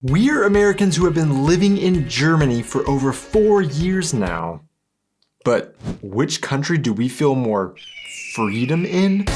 We're Americans who have been living in Germany for over 4 years now. But which country do we feel more freedom in?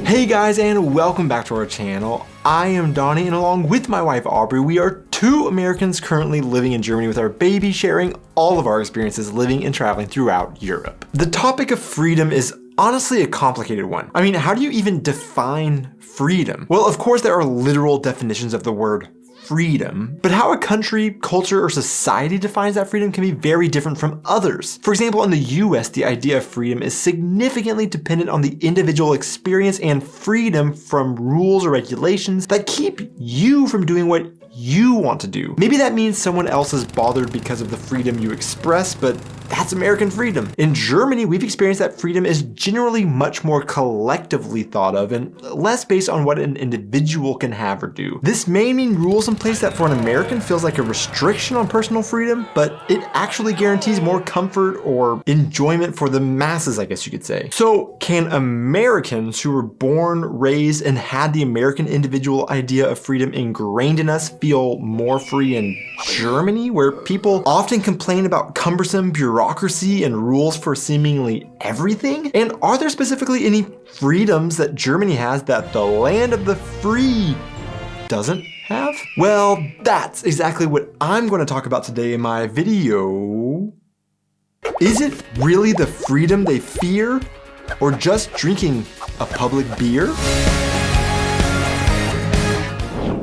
Hey guys, and welcome back to our channel. I am Donnie, and along with my wife Aubrey, we are two Americans currently living in Germany with our baby, sharing all of our experiences living and traveling throughout Europe. The topic of freedom is honestly a complicated one. I mean, how do you even define freedom? Well, of course there are literal definitions of the word freedom, but how a country, culture, or society defines that freedom can be very different from others. For example, in the US, the idea of freedom is significantly dependent on the individual experience and freedom from rules or regulations that keep you from doing what you want to do. Maybe that means someone else is bothered because of the freedom you express, but that's American freedom. In Germany, we've experienced that freedom is generally much more collectively thought of and less based on what an individual can have or do. This may mean rules in place that for an American feels like a restriction on personal freedom, but it actually guarantees more comfort or enjoyment for the masses, I guess you could say. So can Americans who were born, raised, and had the American individual idea of freedom ingrained in us feel more free in Germany, where people often complain about cumbersome bureaucracy and rules for seemingly everything? And are there specifically any freedoms that Germany has that the land of the free doesn't have? Well, that's exactly what I'm going to talk about today in my video. Is it really the freedom they fear, or just drinking a public beer?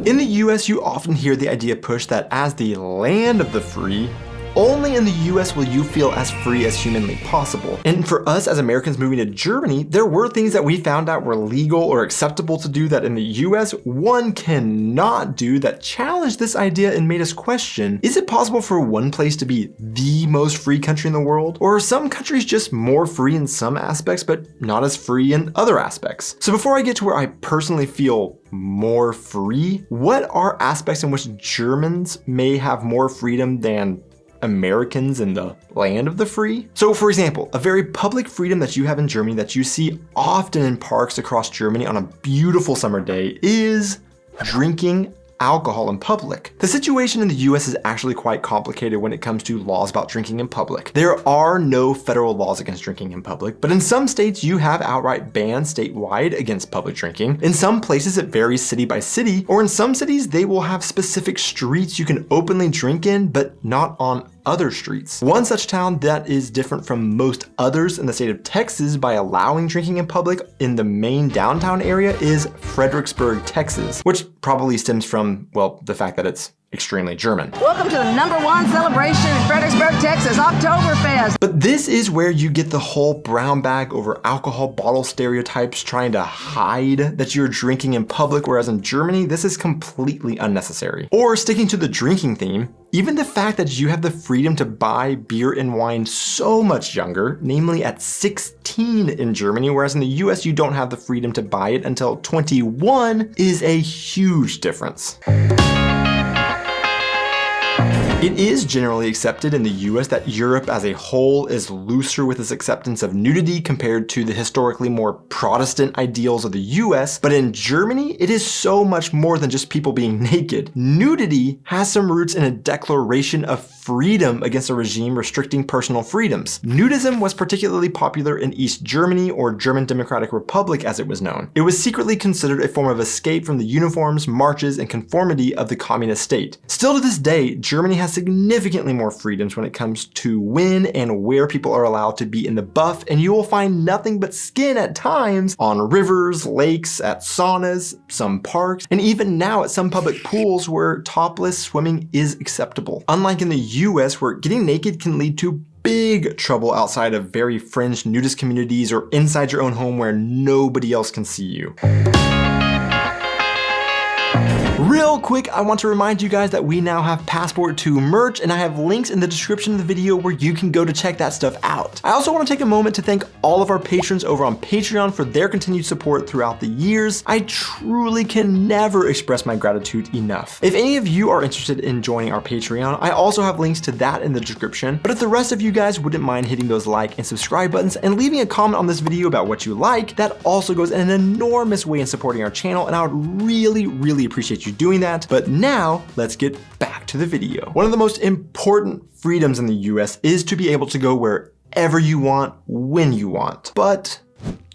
In the US, you often hear the idea pushed that as the land of the free, only in the US will you feel as free as humanly possible. And for us as Americans moving to Germany, there were things that we found out were legal or acceptable to do that in the US one cannot do that challenged this idea and made us question, is it possible for one place to be the most free country in the world? Or are some countries just more free in some aspects but not as free in other aspects? So before I get to where I personally feel more free, what are aspects in which Germans may have more freedom than Americans in the land of the free? So for example, a very public freedom that you have in Germany that you see often in parks across Germany on a beautiful summer day is drinking alcohol in public. The situation in the US is actually quite complicated when it comes to laws about drinking in public. There are no federal laws against drinking in public, but in some states you have outright bans statewide against public drinking. In some places it varies city by city, or in some cities they will have specific streets you can openly drink in, but not on other streets. One such town that is different from most others in the state of Texas by allowing drinking in public in the main downtown area is Fredericksburg, Texas, which probably stems from, well, the fact that it's extremely German. Welcome to the #1 celebration in Fredericksburg, Texas, Oktoberfest. But this is where you get the whole brown bag over alcohol bottle stereotypes trying to hide that you're drinking in public, whereas in Germany, this is completely unnecessary. Or sticking to the drinking theme, even the fact that you have the freedom to buy beer and wine so much younger, namely at 16 in Germany, whereas in the US you don't have the freedom to buy it until 21, is a huge difference. It is generally accepted in the US that Europe as a whole is looser with its acceptance of nudity compared to the historically more Protestant ideals of the US, but in Germany, it is so much more than just people being naked. Nudity has some roots in a declaration of freedom against a regime restricting personal freedoms. Nudism was particularly popular in East Germany, or German Democratic Republic as it was known. It was secretly considered a form of escape from the uniforms, marches, and conformity of the communist state. Still to this day, Germany has significantly more freedoms when it comes to when and where people are allowed to be in the buff, and you will find nothing but skin at times on rivers, lakes, at saunas, some parks, and even now at some public pools where topless swimming is acceptable. Unlike in the US, where getting naked can lead to big trouble outside of very fringe nudist communities or inside your own home where nobody else can see you. Real quick, I want to remind you guys that we now have Passport 2 merch, and I have links in the description of the video where you can go to check that stuff out. I also want to take a moment to thank all of our patrons over on Patreon for their continued support throughout the years. I truly can never express my gratitude enough. If any of you are interested in joining our Patreon, I also have links to that in the description. But if the rest of you guys wouldn't mind hitting those like and subscribe buttons and leaving a comment on this video about what you like, that also goes an enormous way in supporting our channel, and I would really appreciate you doing that. But now let's get back to the video. One of the most important freedoms in the US is to be able to go wherever you want, when you want. But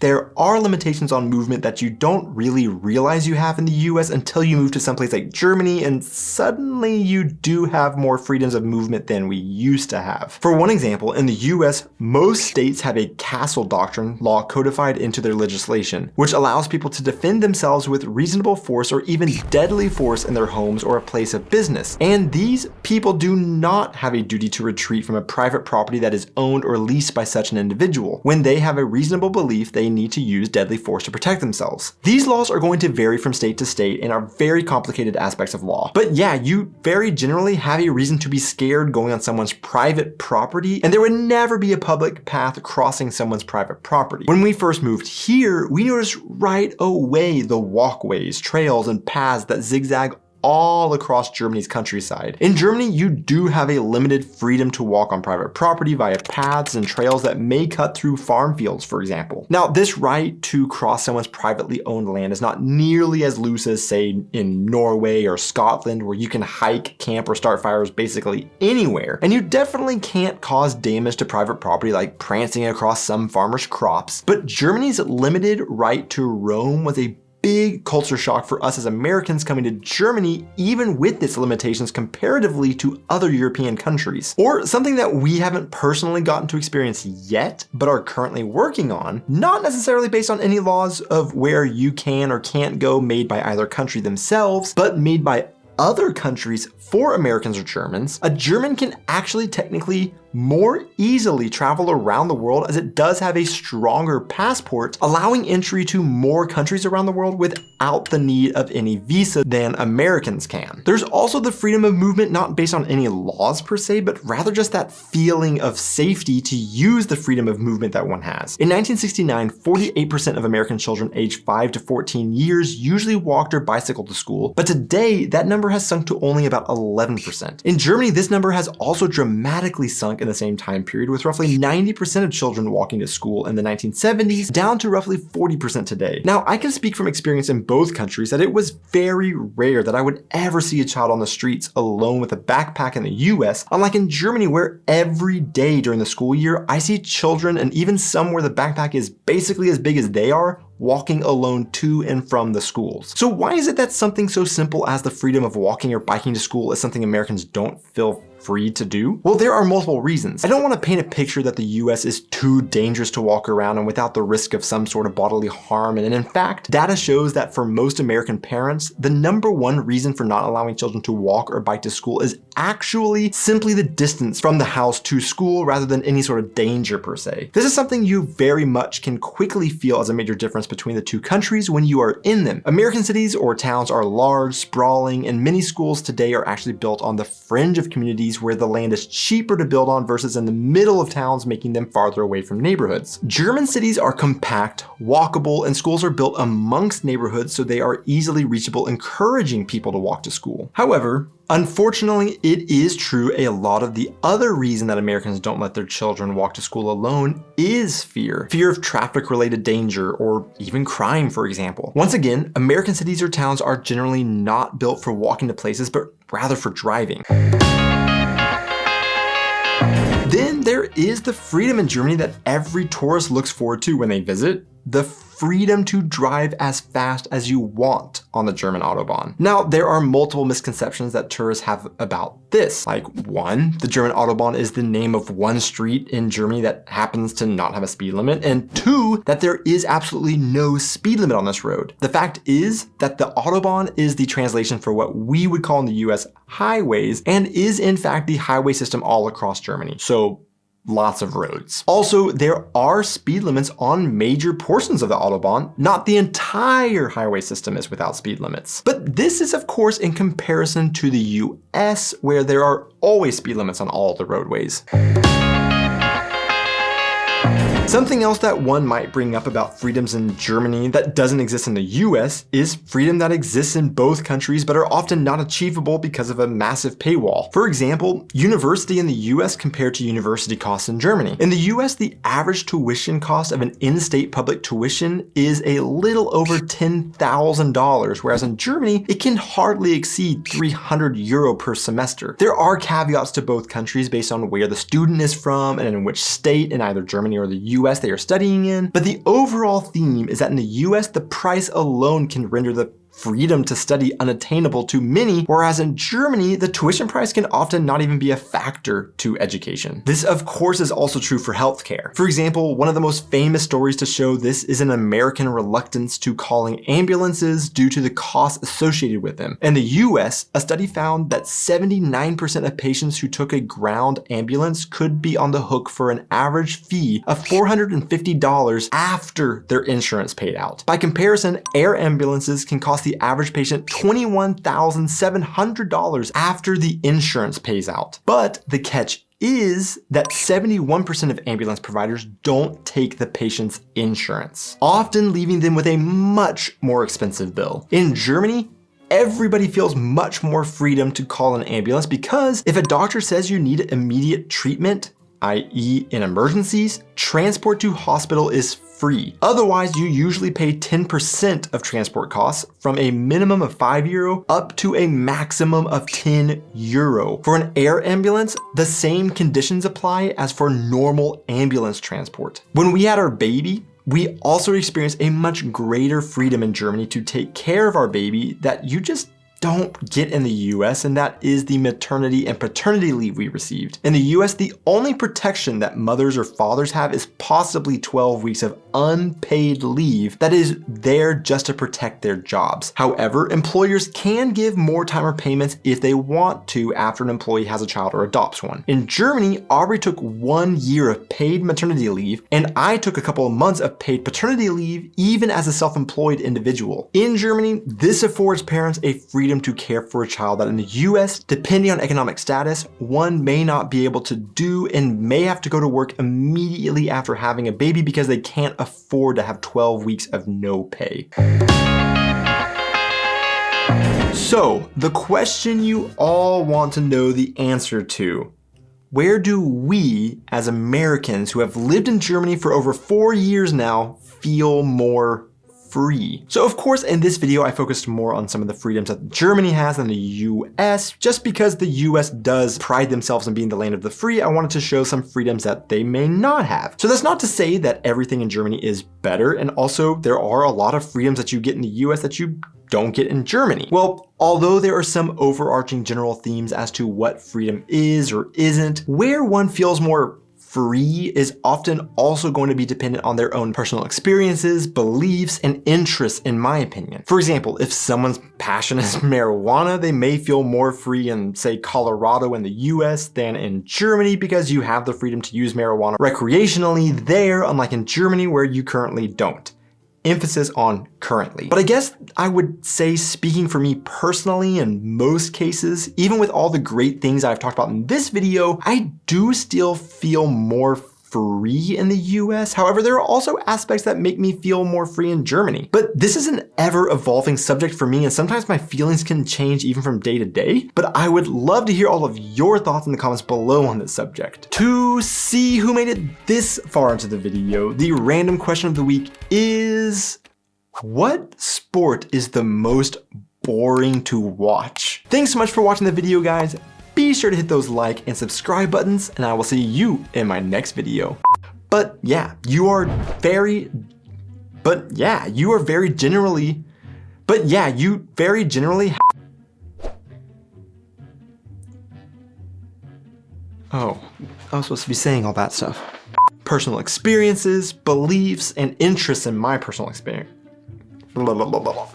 there are limitations on movement that you don't really realize you have in the US until you move to someplace like Germany, and suddenly you do have more freedoms of movement than we used to have. For one example, in the US, most states have a castle doctrine law codified into their legislation, which allows people to defend themselves with reasonable force or even deadly force in their homes or a place of business. And these people do not have a duty to retreat from a private property that is owned or leased by such an individual when they have a reasonable belief they need to use deadly force to protect themselves. These laws are going to vary from state to state and are very complicated aspects of law. But yeah, you very generally have a reason to be scared going on someone's private property, and there would never be a public path crossing someone's private property. When we first moved here, we noticed right away the walkways, trails, and paths that zigzag all across Germany's countryside. In Germany, you do have a limited freedom to walk on private property via paths and trails that may cut through farm fields, for example. Now, this right to cross someone's privately owned land is not nearly as loose as, say, in Norway or Scotland, where you can hike, camp, or start fires basically anywhere. And you definitely can't cause damage to private property like prancing across some farmer's crops. But Germany's limited right to roam was a big culture shock for us as Americans coming to Germany, even with its limitations comparatively to other European countries. Or something that we haven't personally gotten to experience yet, but are currently working on, not necessarily based on any laws of where you can or can't go made by either country themselves, but made by other countries for Americans or Germans. A German can actually technically more easily travel around the world, as it does have a stronger passport, allowing entry to more countries around the world without the need of any visa than Americans can. There's also the freedom of movement not based on any laws per se, but rather just that feeling of safety to use the freedom of movement that one has. In 1969, 48% of American children aged 5 to 14 years usually walked or bicycled to school, but today that number has sunk to only about 11%. In Germany, this number has also dramatically sunk in the same time period, with roughly 90% of children walking to school in the 1970s down to roughly 40% today. Now, I can speak from experience in both countries that it was very rare that I would ever see a child on the streets alone with a backpack in the US, unlike in Germany, where every day during the school year, I see children, and even some where the backpack is basically as big as they are, walking alone to and from the schools. So why is it that something so simple as the freedom of walking or biking to school is something Americans don't feel free to do? Well, there are multiple reasons. I don't want to paint a picture that the US is too dangerous to walk around and without the risk of some sort of bodily harm. And in fact, data shows that for most American parents, the number one reason for not allowing children to walk or bike to school is actually simply the distance from the house to school rather than any sort of danger per se. This is something you very much can quickly feel as a major difference between the two countries when you are in them. American cities or towns are large, sprawling, and many schools today are actually built on the fringe of communities where the land is cheaper to build on versus in the middle of towns, making them farther away from neighborhoods. German cities are compact, walkable, and schools are built amongst neighborhoods so they are easily reachable, encouraging people to walk to school. However, unfortunately, it is true a lot of the other reason that Americans don't let their children walk to school alone is fear. Fear of traffic-related danger or even crime, for example. Once again, American cities or towns are generally not built for walking to places, but rather for driving. Then there is the freedom in Germany that every tourist looks forward to when they visit: the freedom to drive as fast as you want on the German Autobahn. Now, there are multiple misconceptions that tourists have about this. Like, one, the German Autobahn is the name of one street in Germany that happens to not have a speed limit, and two, that there is absolutely no speed limit on this road. The fact is that the Autobahn is the translation for what we would call in the US highways, and is in fact the highway system all across Germany. So lots of roads. Also, there are speed limits on major portions of the Autobahn. Not the entire highway system is without speed limits. But this is of course in comparison to the US, where there are always speed limits on all the roadways. Something else that one might bring up about freedoms in Germany that doesn't exist in the US is freedom that exists in both countries but are often not achievable because of a massive paywall. For example, university in the US compared to university costs in Germany. In the US, the average tuition cost of an in-state public tuition is a little over $10,000, whereas in Germany, it can hardly exceed €300 per semester. There are caveats to both countries based on where the student is from and in which state in either Germany or the US they are studying in, but the overall theme is that in the US, the price alone can render the freedom to study unattainable to many, whereas in Germany, the tuition price can often not even be a factor to education. This, of course, is also true for healthcare. For example, one of the most famous stories to show this is an American reluctance to calling ambulances due to the costs associated with them. In the US, a study found that 79% of patients who took a ground ambulance could be on the hook for an average fee of $450 after their insurance paid out. By comparison, air ambulances can cost the average patient $21,700 after the insurance pays out. But the catch is that 71% of ambulance providers don't take the patient's insurance, often leaving them with a much more expensive bill. In Germany, everybody feels much more freedom to call an ambulance because if a doctor says you need immediate treatment, i.e. in emergencies, transport to hospital is free. Otherwise, you usually pay 10% of transport costs from a minimum of €5 up to a maximum of €10. For an air ambulance, the same conditions apply as for normal ambulance transport. When we had our baby, we also experienced a much greater freedom in Germany to take care of our baby that you just don't get in the US, and that is the maternity and paternity leave we received. In the US, the only protection that mothers or fathers have is possibly 12 weeks of unpaid leave that is there just to protect their jobs. However, employers can give more time or payments if they want to after an employee has a child or adopts one. In Germany, Aubrey took 1 year of paid maternity leave, and I took a couple of months of paid paternity leave even as a self-employed individual. In Germany, this affords parents a freedom to care for a child that in the US, depending on economic status, one may not be able to do and may have to go to work immediately after having a baby because they can't afford to have 12 weeks of no pay. So, the question you all want to know the answer to: where do we, as Americans who have lived in Germany for over 4 years now, feel more free? So of course, in this video, I focused more on some of the freedoms that Germany has than the US. Just because the US does pride themselves on being the land of the free, I wanted to show some freedoms that they may not have. So that's not to say that everything in Germany is better, and also there are a lot of freedoms that you get in the US that you don't get in Germany. Well, although there are some overarching general themes as to what freedom is or isn't, where one feels more free is often also going to be dependent on their own personal experiences, beliefs, and interests, in my opinion. For example, if someone's passion is marijuana, they may feel more free in, say, Colorado in the US than in Germany because you have the freedom to use marijuana recreationally there, unlike in Germany where you currently don't. Emphasis on currently. But I guess I would say, speaking for me personally, in most cases, even with all the great things I've talked about in this video, I do still feel more free in the US. However, there are also aspects that make me feel more free in Germany. But this is an ever-evolving subject for me, and sometimes my feelings can change even from day to day. But I would love to hear all of your thoughts in the comments below on this subject. To see who made it this far into the video, the random question of the week is: what sport is the most boring to watch? Thanks so much for watching the video, guys. Be sure to hit those like and subscribe buttons, and I will see you in my next video. But yeah, you are very generally Oh, I was supposed to be saying all that stuff. Personal experiences, beliefs, and interests in my personal experience. Blah, blah, blah, blah, blah.